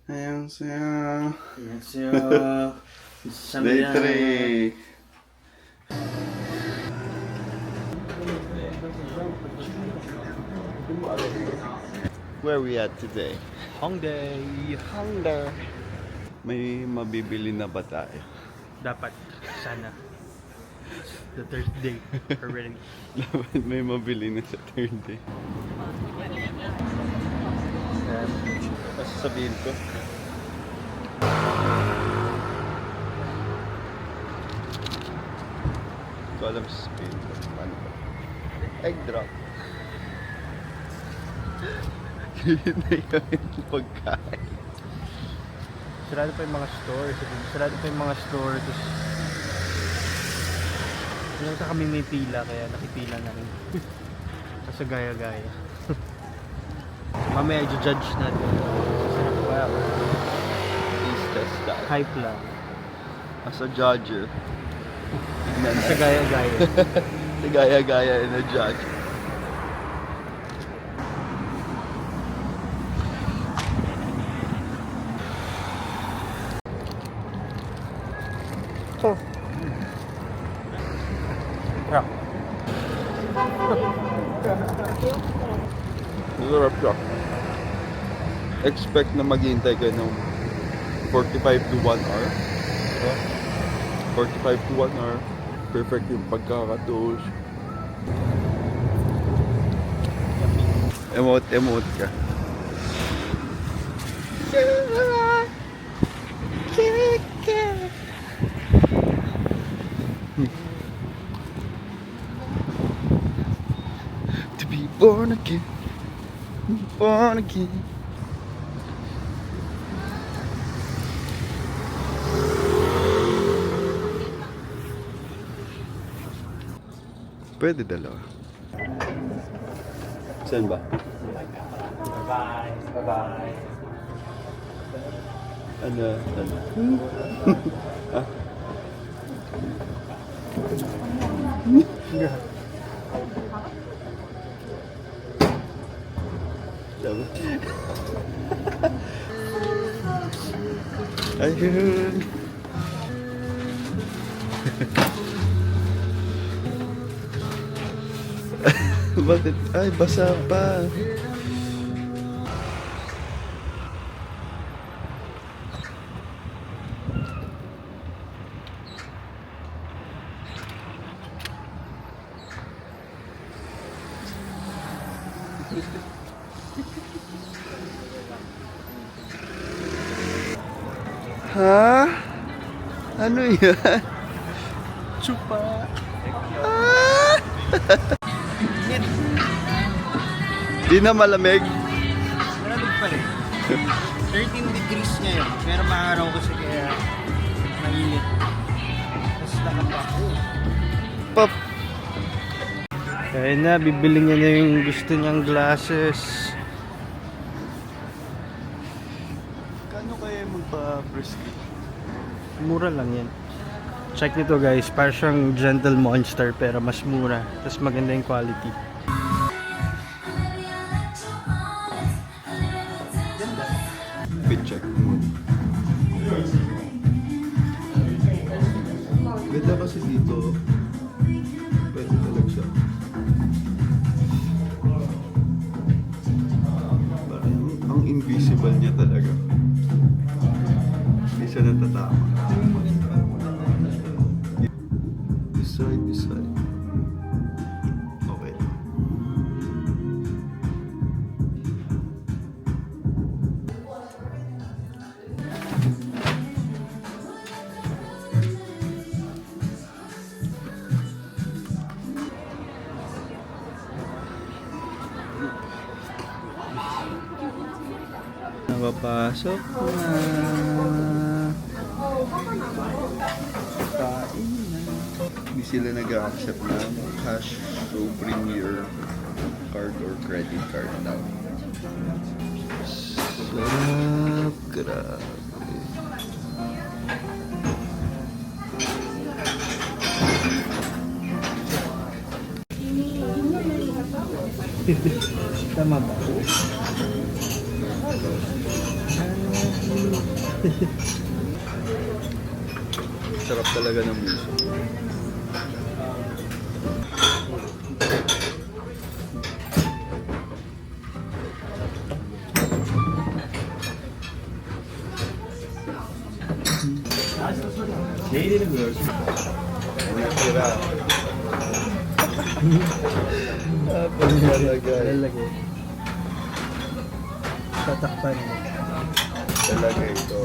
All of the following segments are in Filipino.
안녕하세요. 안녕하세요. Day 3. Where we at today? Hongdae. May mabibili na ba tayo? Dapat. Sana. The third day already. Dapat may mabili na sa third day. Sasabihin ko. Ko alam sa Spain ko. Paano ba? Egg drop. Yun na yung pagkain. Sarado pa yung mga store. Sarado pa yung mga store. Tapos yung kami may pila kaya nakipila na rin. Kasi gaya-gaya. Mamaya i-judge natin. Wow. Please test that. Hype lang. As a judger. Tignan Kasi na. gaya-gaya. Si gaya-gaya in a judge. Yeah. Masarap siya. Expect na maghihintay kayo ng 45 to 1 hour. Diba? 45 to 1 hour. Perfect yung pagkakatoast. Emote ka. To be born again. Born again. Pwede dalawa. Saan ba? Bye-bye. Bye-bye. Ano? Ah? Sabi? Ayun. Bakit? Ay, basa pa. Ha? Ano yan? Chupa. Ah! Di na malamig. Malamig pa rin. 13 degrees ngayon. Pero maaraw kasi kaya mainit. Tapos nakapako. Pop. Kaya na, bibili niya na yung gusto niyang glasses. Kano kaya magpa-prestige? Mura lang yan. Check nito guys, parang siyang Gentle Monster pero mas mura. Tapos maganda yung quality. Fit check mo. Ganda kasi dito. Pwede talaga siya. Parang ang invisible niya talaga. Hindi siya natatama. This side. Okay. Napapasok na. Kain na. Hindi sila nag-accept ng cash, so bring your card or credit card daw. Sarap, grabe. Tama ba? Sarap talaga ng miso. Tira. Lalagay. Tatakpan mo. Talaga ito.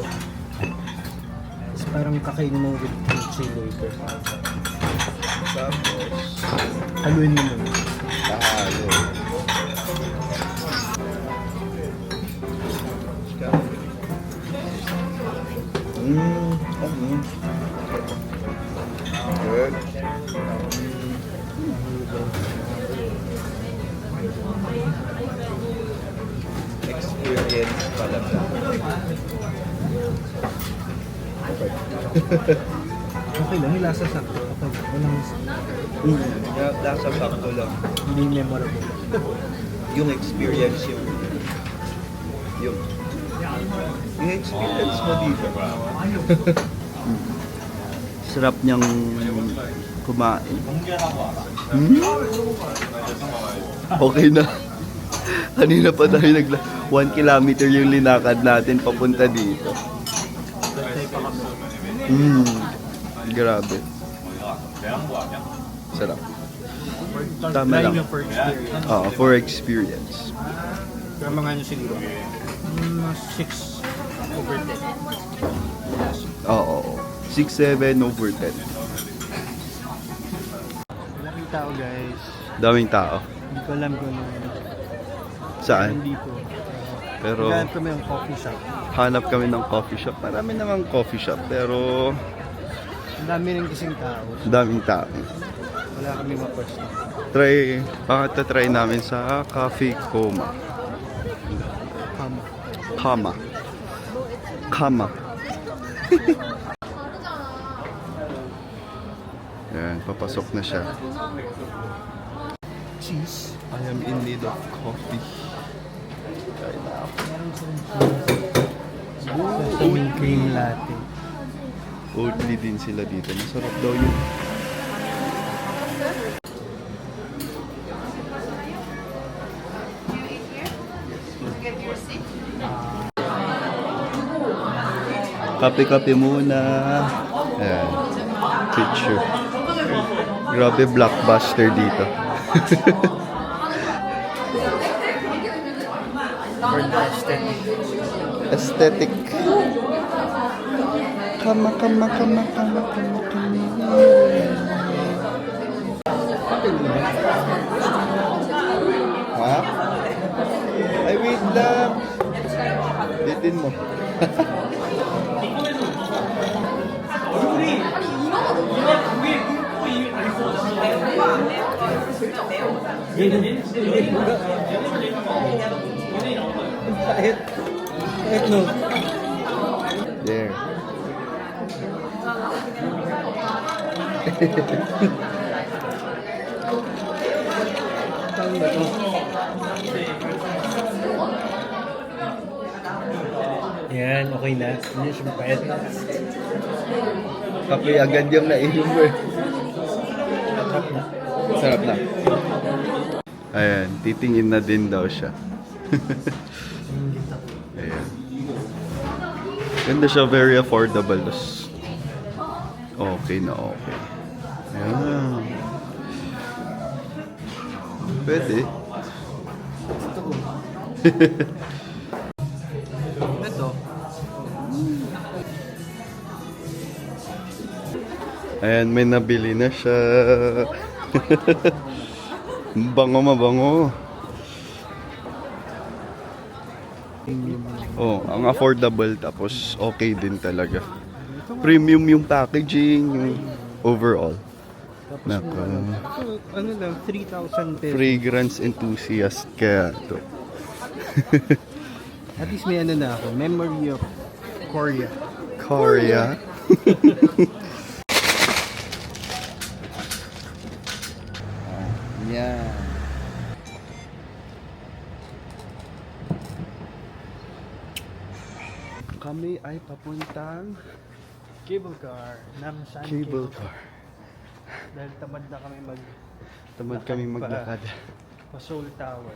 Tapos parang kakainin mo with kimchi later. Tapos, Haluin mo muna. kahalo. Good. Experience pala siya. Okay lang, yung lasa sakto. Okay, walang Nasa sakto lang. hindi memorable. Yung experience yung experience mo dito. Sarap niyang kumain. Okay na. Kanina pa tayo 1 kilometer yung linakad natin papunta dito. Grabe. Sarap. Tama lang. For experience. Oo, for experience. Kaya mga nyo siguro. 6 over 10. Oo. 6-7 over 10. Maraming tao guys. Daming tao. Hindi ko alam kung Saan? dito. Pero Hanap kami ng coffee shop. hanap kami ng coffee shop. Marami namang coffee shop pero Ang dami rin kasing tao. daming tao. Wala kami mapwesto. Baka try namin sa Cafe Coma. Kama. Yan, papasok na siya. Cheese. I am in need of coffee. Kain na ako. Sesame cream latte. Oatly din sila dito. Masarap daw yun. Kape-kape muna. Ayan. Picture. Grabe blockbuster dito. For the aesthetic. Aesthetic. Kama. Ha? Ay, wait lang. Bitin mo. Kahit no. There. Tawag ba ito? Yan, okay na. Hindi siya mapayat. Kape agad yung nainom mo eh. Sarap na. Sarap na. Ayan, titingin na din daw siya. Ayan. Ganda siya, very affordable. Okay na okay. Ayan. Pwede. Ito. Ayan, may nabili na siya. Mabango. Oh, ang affordable tapos okay din talaga. Premium yung packaging, yung overall. Tapos Naka. ano lang, 3,000 pesos. Fragrance enthusiast kaya to. At least may ano na ako, memory of Korea. Korea. Yan. Kami ay papuntang Cable car. Namsan cable car. Dahil tamad na kami Tamad kami maglakad. pa Seoul Tower.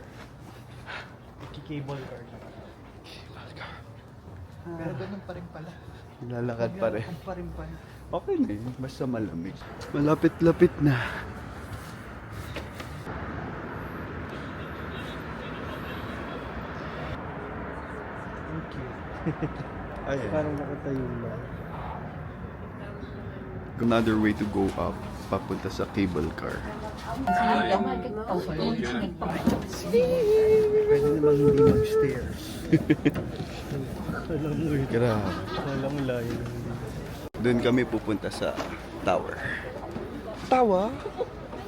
Cable car na. Cable car. Pero ganun pa rin pala. Lalakad pa rin. Ganun pa rin pala. Okay na yun, basta malamig. Malapit-lapit na. Thank you. Ayan. Parang nakatayo lang. Another way to go up, papunta sa cable car. Pwede naman hindi mag-stairs. Alam mo yun. Grabe. Alam mo layo. Doon kami pupunta sa tower. Tower?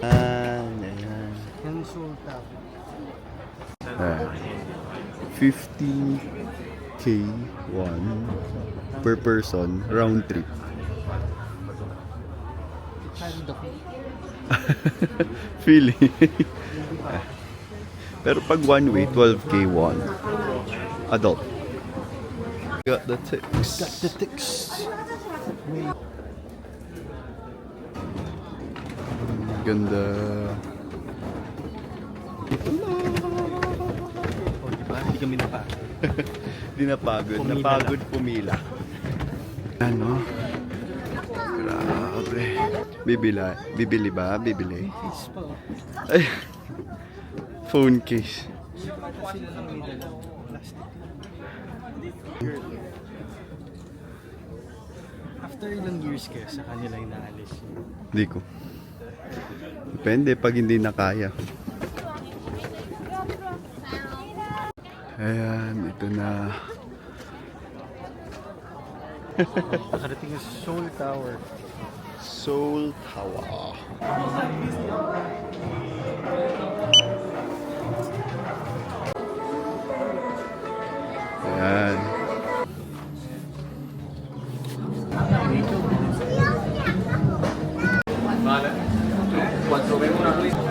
Ayan. Yan Seoul Tower. 15K one per person, round trip. Feeling. Pero pag one way, 12K one. Adult. Got the ticks. Got the ticks. Ganda. O diba? Hindi kami napagod. Di napagod. Pumila Napagod pumila. Ano? Grabe. Bibili ba? Bibili. Case pa o. Ay. Phone case. Sila lang may dalang plastic. After ilang years kaya sa kanila yung naalis yun? Hindi ko. Depende pag hindi na kaya. Ayan, ito na. Nakarating sa Seoul Tower. Seoul Tower. Ayan.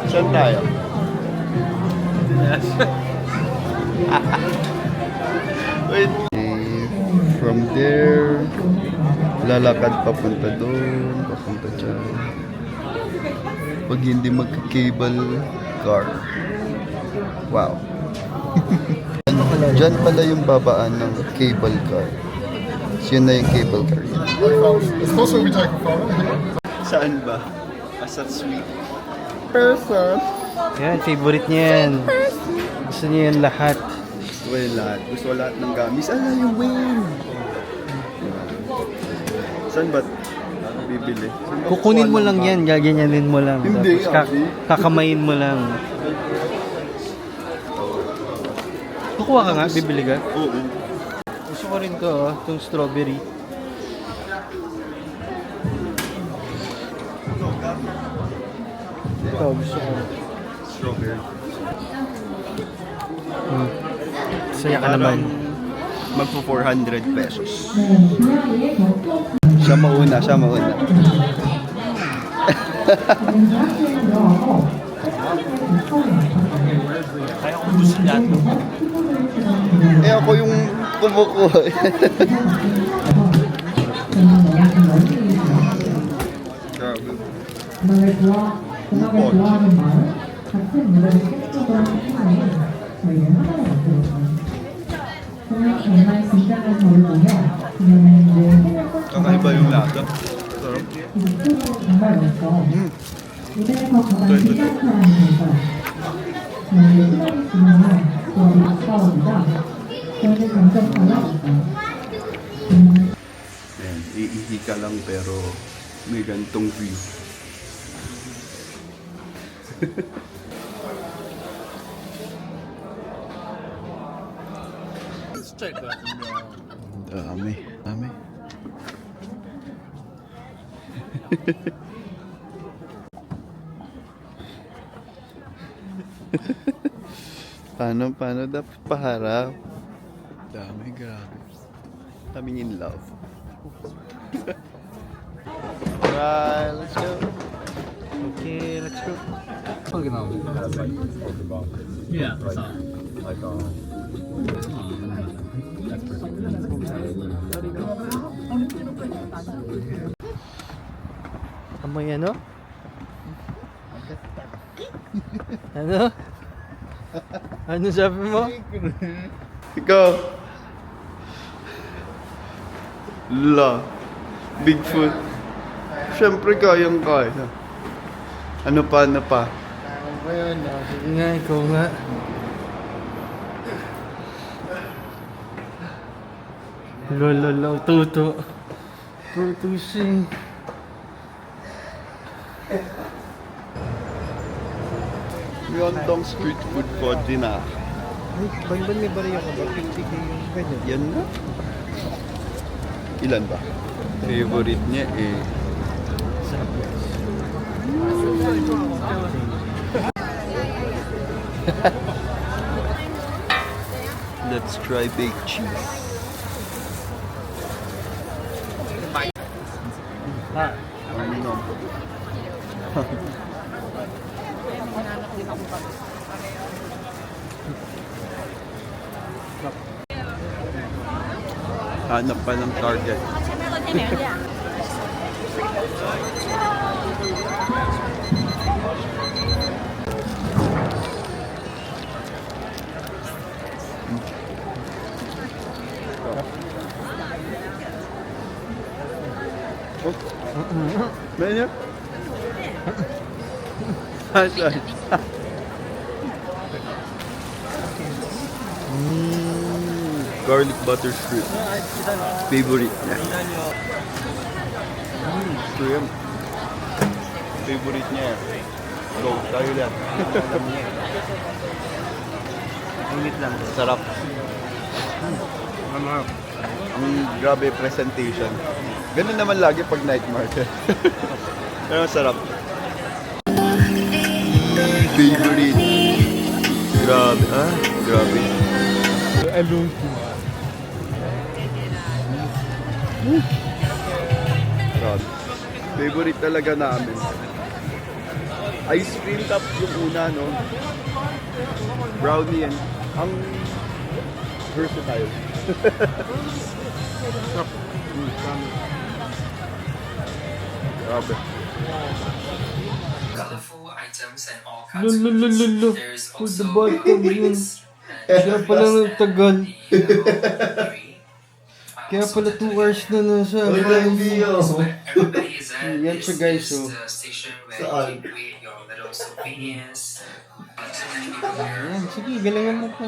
Saan tayo? Wait. From there, lalakad papunta doon, papunta dyan. Pag hindi magka-cable car. Wow. Diyan pala yung babaan ng cable car. So, yun na yung cable car. It's also we take a photo. Saan ba? As a sweet person. Yan, favorite niya yan. Gusto niya yan lahat. Gusto ko yung lahat. Gusto ko lahat ng gamis. Ala, yung win! Saan ba bibili? Saan ba Kukunin mo kukuha ng lang bag? yan, gaganyanin mo lang. Hindi, Tapos Abi. kakamayin mo lang. Kukuha ka nga, bibili ka. Oo. Gusto ko rin to, itong strawberry. Ito, gusto ko. Strawberry. Saya ka naman. Magpo 400 pesos. Siya mauna, siya mauna. Kaya ko gusto lahat. Eh ako yung kumukuha. Grabe. 음악을 좋아하는 마음, 같은 노래를 팬들과 함께 저희는 하나로 만들었어요. 저는 정말 긴장한 저를 보며 그녀는 늘 팬을 꼭 Kakaiba yung lasa. Sarap. 정말 멋져. 무대에서 가장 긴장한 사람입니다. 저는 시간이지만 수업이 가까워지자 저는 점점 달라졌어요. Ayan, iihi ka lang pero may gantong view. Let's check that. Dami, dami. Paano dapat paharap? Dami, grabe. Daming in love. Alright, let's go. Okay, let's go. Yeah, I saw. Like, Amoy ano? Ano? Ano sabi mo? Ikaw. La. Bigfoot. Siyempre kayang-kaya. Ano pa, ano pa? Sige nga, ikaw nga. Lolo, tuto. Tutusing. Yondong street food ko din ah. Ay, ban may bariya ka ba? 50k yung ganyan. Yan na. Ilan ba? Favorite niya eh. Sarap yan. Let's try baked cheese. Ha? Ano? Hanap pa ng target. Oh. Menu? Asan? Garlic butter shrimp. Favorite niya. Shrimp. Favorite niya. Go, tayo lang. Init lang. Sarap. Mamahal. Ang grabe presentation. Ganun naman lagi pag night market. Pero sarap. Favorite. Grabe. Ah, grabe. Alone. Grabe. Favorite talaga namin. Ice cream cup yung una, no? Brownie yan. Ang versatile. Grabe. Colorful items and all kinds Lolo, of lolo, foods. lolo. There's Food the also bottom yun. Kaya pala ng tagal. Kaya pala 2 hours na nasa. Everybody is at Yan is siya, guys, this, oh. station where you can create your little souvenirs. So many people here. Ayan, sige, galingan mo pa.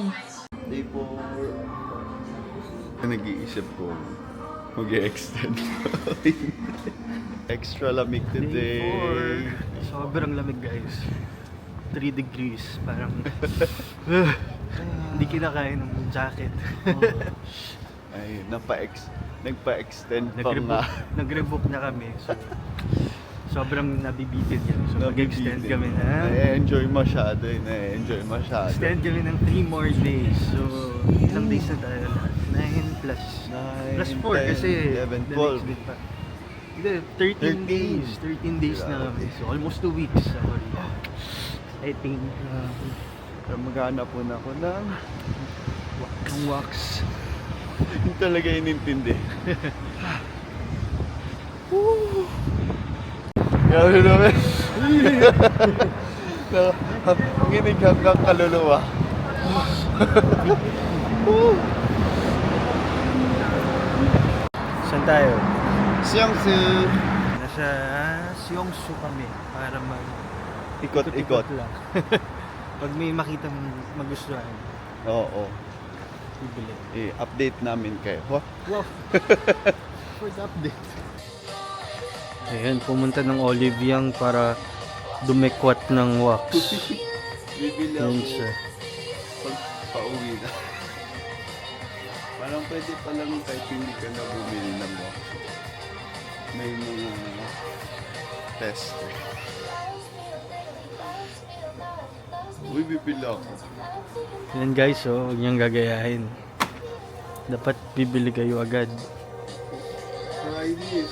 Day 4. Nag-iisip ko mag-extend. Extra lamig today. Sobrang lamig, guys. 3 degrees. Parang hindi kinakaya ng jacket. Ay, nagpa-extend pa nga. Nag-rebook na kami. So, sobrang nabibitin yan. So, mag-extend kami na. Na-enjoy masyado eh. Na-enjoy masyado. Extend kami ng 3 more days. So, ilang days na tayo lahat? 9 plus. 9, Plus 4 kasi 11, the 12. next day pa. Hindi, 13 days. 13 days na kami. So, almost 2 weeks. I think, Pero maghanap po na ako ng ang wax. hindi talaga inintindi. Grabe naman. Nginig hanggang kaluluwa. Saan tayo? Siyangsu. Nasa Seongsu kami para Ikot-ikot. lang. Pag may makita magustuhan, Oo. bibili. Update namin kayo. Huh? Wow! For the update. Ayan, pumunta ng Olive para dumekwat ng wax. Bibili Yan ako siya. pag pauwi na. Parang pwede palang kahit hindi ka na bumili ng wax. May mga test. Uy, bibili ako. Yan guys, huwag niyang gagayahin. Dapat bibili kayo agad. Try this.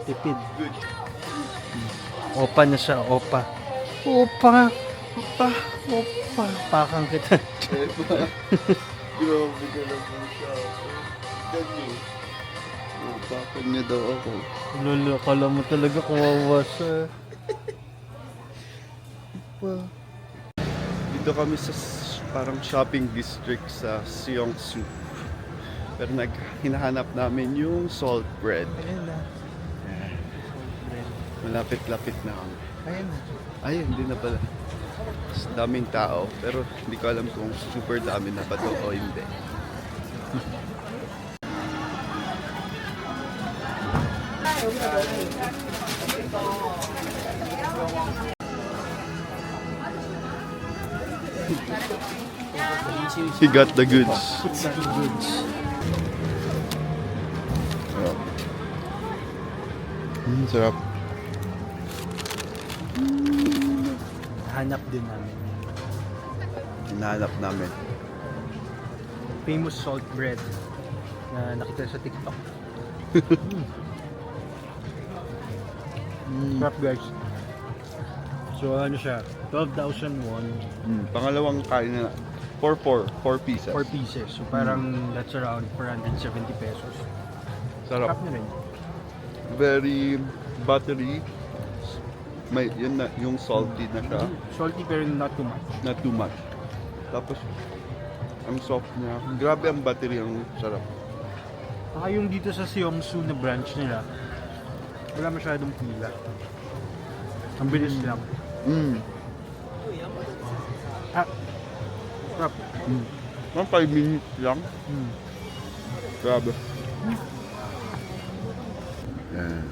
Tipid. Good. Opa na siya, opa. Opa! Pakang kita. Diba? Grabe ka lang po siya. Ganyan. Bakit niya daw ako? Lolo, akala mo talaga kawawa siya. Dito kami sa parang shopping district sa Seongsu. Pero hinahanap namin yung salt bread. Ayan na. Malapit-lapit na kami. Ayan na. Ay, hindi na pala. Mas daming tao, pero hindi ko alam kung super dami na ba to o hindi. He got the goods. Sarap. Sarap. Hanap din namin. Hinahanap namin. Famous salt bread na nakita sa TikTok. Sarap guys. So ano siya? 12,000 won. Pangalawang kain na. 4 pieces. 4 pieces. So parang that's around 470 pesos. Sarap. Sarap na rin. Very buttery. May yun na yung salty na siya, Salty pero not too much. not too much. Tapos ang soft niya. Grabe ang buttery, ang sarap. Saka yung dito sa Seongsu na branch nila, wala masyadong pila. Ang bilis lang. Ah, sarap. Mga 5 minutes lang. Grabe. Yan.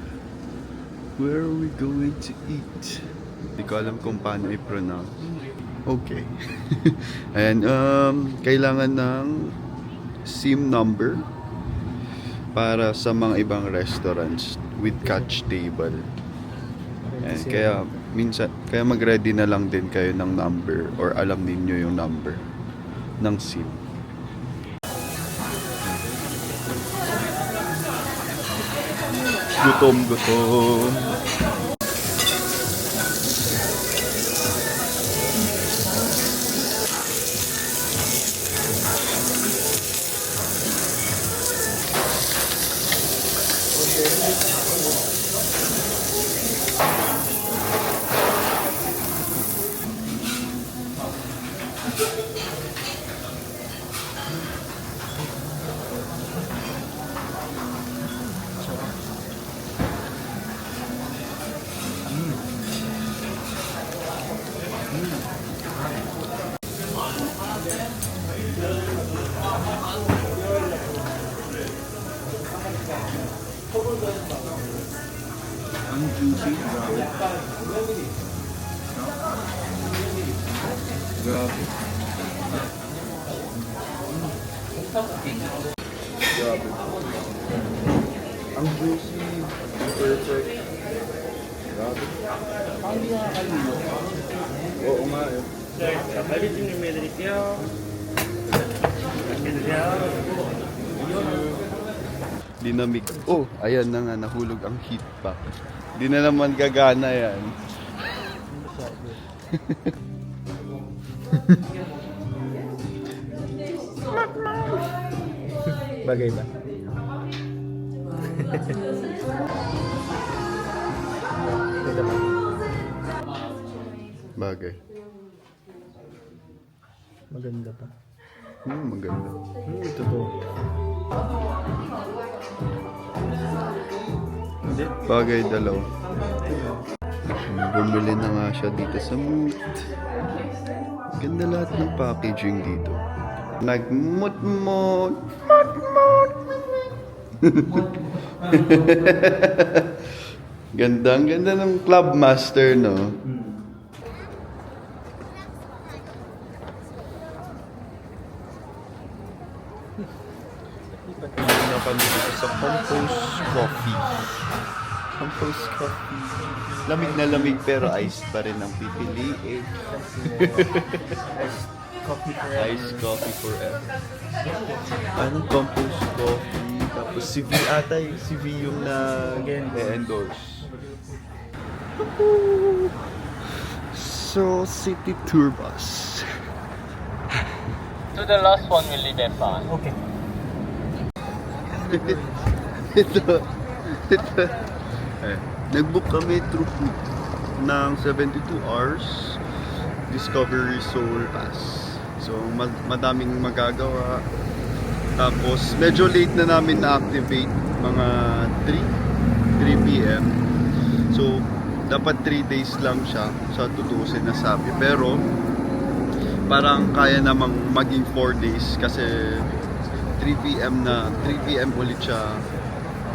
Where are we going to eat? Hindi ko alam kung paano i-pronounce. Okay. And kailangan ng SIM number para sa mga ibang restaurants with catch table. And kaya minsan mag-ready na lang din kayo ng number or alam ninyo yung number ng SIM. Gutom. Ang juicy, grabe. Grabe. Grabe. Ang juicy, perfect. Grabe. Oo nga eh. Dinamik. Oh, ayan na nga, nahulog ang heat pack. Di na naman gagana yan. Bagay ba? Ito ba? Bagay. Maganda pa. Maganda. Ito to. Hindi. Bagay dalaw. Bumili na nga siya dito sa Moot. Ganda lahat ng packaging dito. Nagmut-mut. Ganda ng Club Master, no? Napan dito sa Compose Coffee. Compose Coffee. Lamig na lamig pero iced pa rin ang pipiliin. Coffee forever. Iced coffee forever. Anong Compose Coffee? Tapos si V ata si V yung na endorse. Quezon City Tour Bus. To the last one will leave F1. Okay. ito. Nag-book kami through Klook ng 72 hours Discovery Seoul Pass. So, madaming magagawa. Tapos, medyo late na namin na-activate. Mga 3 p.m. So, dapat 3 days lang siya sa tutusin na sabi. Pero, parang kaya namang maging 4 days kasi 3 p.m. ulit siya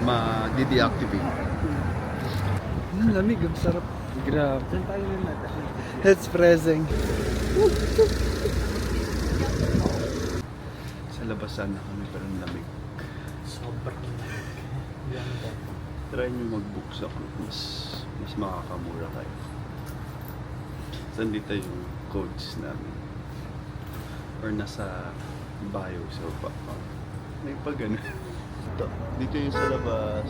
ma-deactivate. Lamig, ang sarap. Grabe. Saan tayo na natin? It's pressing. Sa labasan na kami pero ang lamig. Sobrang lamig. Try nyo mag-book sa Klook. Mas makakamura kayo. Saan dito yung codes namin? Or nasa bio sa baba. May pa ganun. Dito yung sa labas.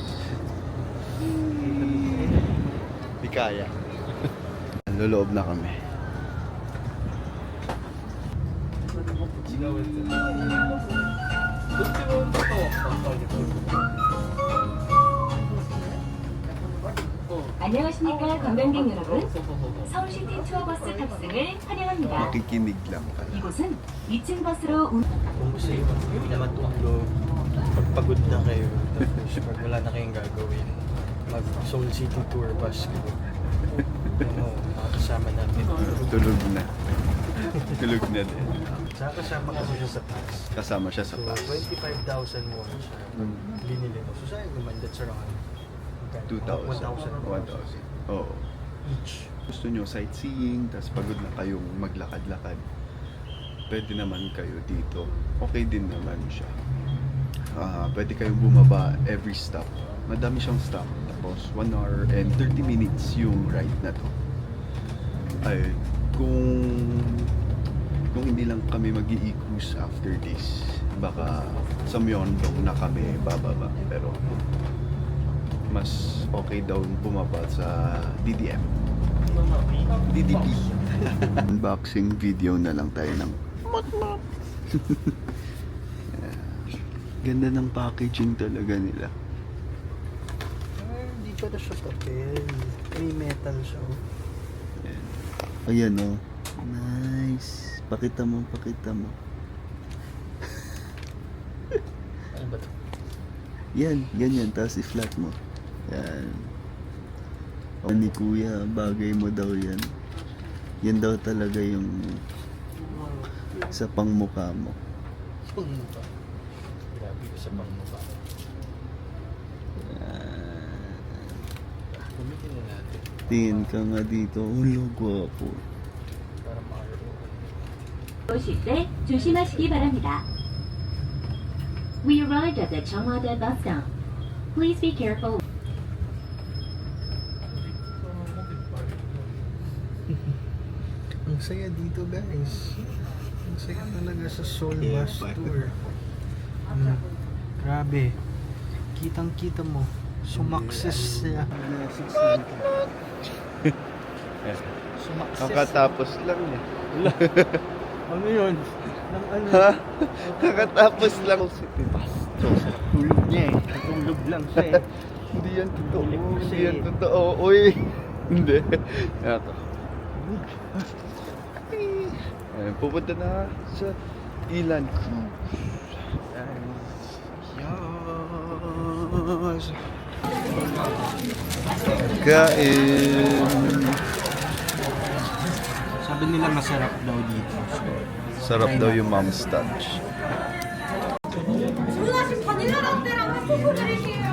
Di kaya. Luloob na kami. 안녕하십니까 관광객 여러분. 서울시티 투어버스 탑승을 환영합니다. Makikinig lang pala. 이곳은 2층 버스로 Kung gusto nyo hindi naman tulog, pagpagod na kayo, tapos pag wala na kayong gagawin, mag Seoul City Tour Bus kayo. Ano, makakasama natin. Tulog na. Tulog na din. Saka kasama kasi siya sa pass. Kasama siya sa So, pass. 25,000 won siya. Binili ko. So, sayang naman, that's around 2,000. 1,000 Oo. each. Gusto nyo sightseeing, tapos pagod na kayong maglakad-lakad, pwede naman kayo dito. Okay din naman siya. Pwede kayong bumaba every stop. Madami siyang stop. Tapos 1 hour and 30 minutes yung ride na to. Ay, kung hindi lang kami mag-i-cruise after this, baka sa Myeongdong na kami bababa. Pero mas okay daw bumaba sa DDM. DDP. Unboxing video na lang tayo ng ganda ng packaging talaga nila. Hindi pa na siya papel. May metal siya. Ayan o. Nice. Pakita mo, pakita mo. Ano ba ito? Yan, ganyan. Tapos i-flat mo. Yan. O ni kuya, bagay mo daw yan. Yan daw talaga yung sa pangmukha mo. Pangmukha. Grabe ko sa pangmukha. Gamitin na natin. Tingin ka nga dito. Ulo, gwapo. Para makakaroon. 오실 때 조심하시기 바랍니다. We arrived at the Cheongwada bus stop. Please be careful. Ang saya dito, guys. Ang saya talaga sa Seoul Bus Tour. Grabe. Kitang-kita mo. Sumakses siya. Sumakses. Kakatapos lang eh. Ano yun? Nang ano? Ha? Kakatapos lang. Tulog niya eh. Tulog lang siya eh. Hindi yan totoo. Ulit kasi. Hindi yan totoo. Uy. Hindi. Ako. Ayan, pupunta na sa Ilan Cruise. Yes. Kain. Sabi nila masarap daw dito. Sarap daw yung mom's touch. 주문하신 바닐라 라떼랑 핫소스 드릴게요.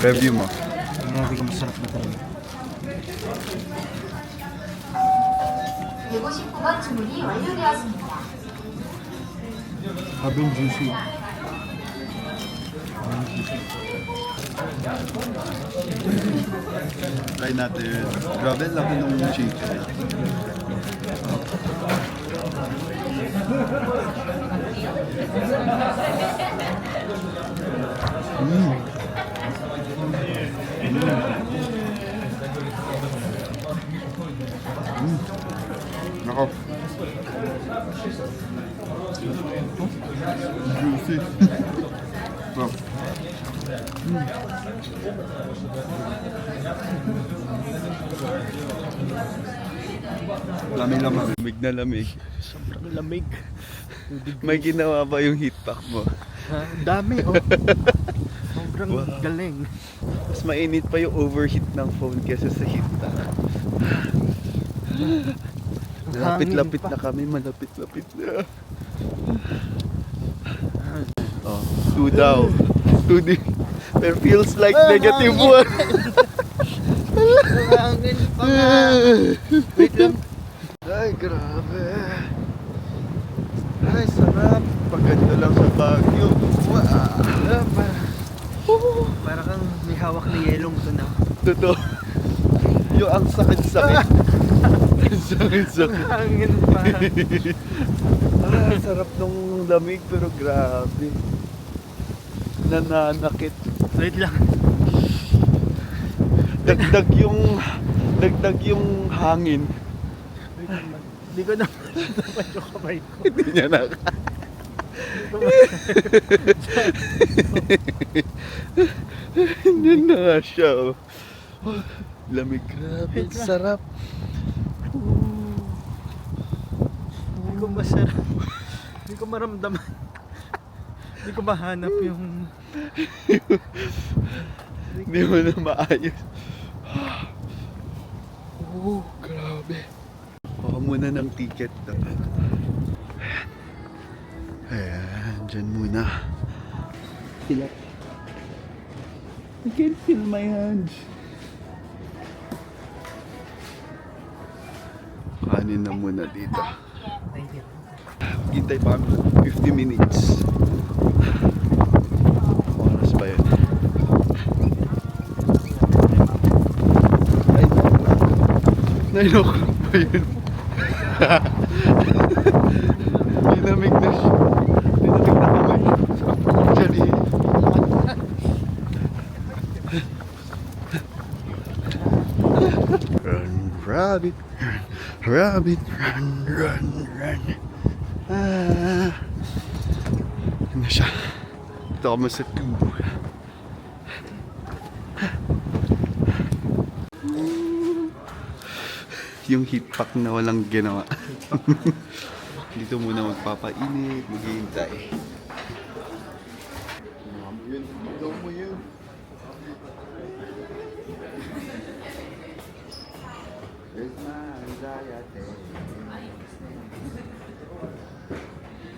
Review mo. Grabe ka masarap na talaga. 159번 주문이 완료되었습니다. Habang juicy. Try natin. Grabe, laki nung chicken. Nako. Juicy. Wow. Lamig-lamig. Lamig na lamig. Sobrang lamig. May ginawa ba yung heat pack mo? Ha? Dami oh. Sobrang Wow. galing. Mas mainit pa yung overheat ng phone kesa sa heat pack. Malapit-lapit na kami, malapit-lapit na. Oh, 2 daw. 2 din. Pero feels like negative 1. Hangin pa nga. Wait lang. Ay, grabe. Ay, sarap. Paganda lang sa Baguio. Para kang may hawak na yelong ito na. Totoo. Yung ang sakit-sakit. Ang sakit-sakit. Hangin pa. Ah, sarap nung lamig pero grabe. Nananakit. Wait lang. Dagdag yung hangin. Hindi ko naman dapat yung kamay ko. Hindi niya na. Hindi na nga siya. Oh. Lamig, grabe. Sarap. Hindi ko masarap. Hindi ko maramdaman. Hindi ko mahanap yung... Hindi mo na maayos. Oh, grabe. Kuha muna ng ticket. Ayan, dyan muna. Sila. I can't feel my hands. Kanin na muna dito. Hintay pa kami 50 minutes. Oras ba yun? Ay, 9 o'clock pa yun. Dinamig na siya. Dinamig na kamay. Actually. Run, rabbit. Rabbit, run, run, run. Ah. Ano siya? Ito kami sa tubo. Yung heat pack na walang ginawa. Dito muna magpapainit, maghihintay. Ito mo yun.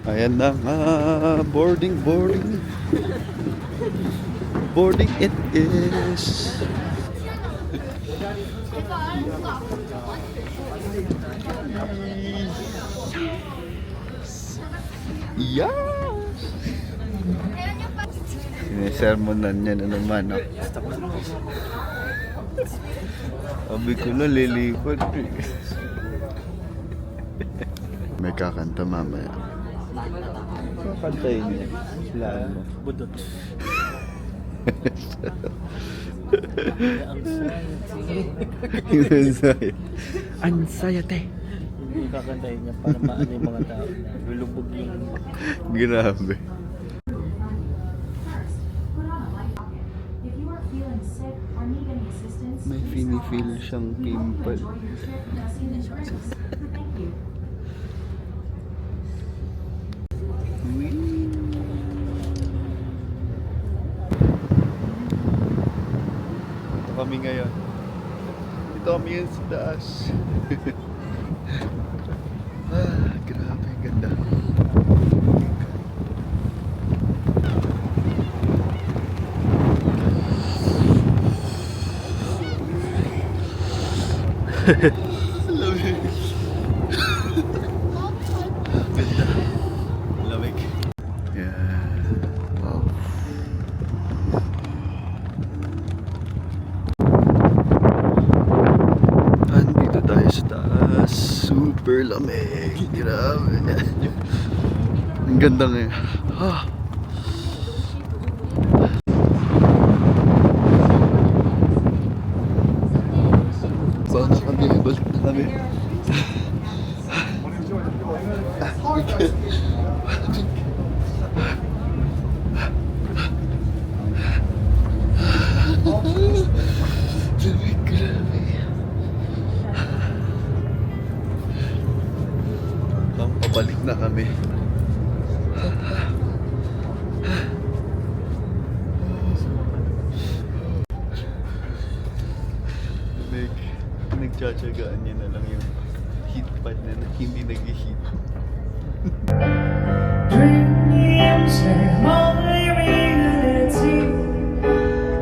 Ayan na nga, boarding. Boarding it is. Yeah! Sinesermonan niya na naman, no? Sabi ko na, lilipad. May kakanta mamaya. Kakantayin niya. Sila mo. Budot. Anxiety. Hindi kakantayin niya para maano yung mga tao na lulubog yung... Grabe. May feel siyang pimple. Ito kami ngayon. Ito kami yun sa taas. Ah, grabe, ganda. Lamig. Ganda. Lamig. Yeah. Wow. Andito tayo sa taas. Super lamig. Grabe. Ang ganda ngayon. Ah. Balik na kami. Grabe. Pabalik na kami. Nagtsatsagaan niya na lang yung heat pad na hindi nag-heat. Dreams are only reality,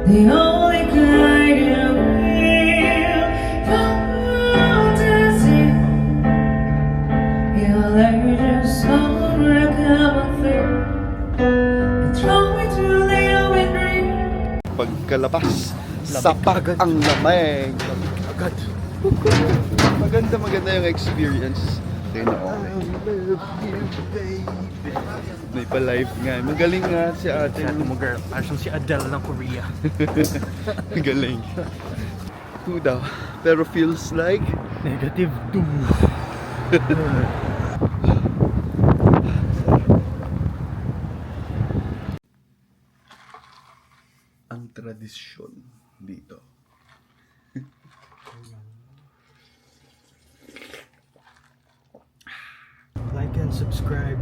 the only kind of real fantasy. Your legends are coming through, and throw me to the open dream. Pagkalabas, sapak ang lamig. Agad. Maganda yung experience. Kaya na okay. May pa-live nga. Magaling nga si ate. Mo girl, parang si Adele ng Korea. Magaling. 2 daw. Pero feels like Negative 2. ang tradisyon dito. Like and subscribe.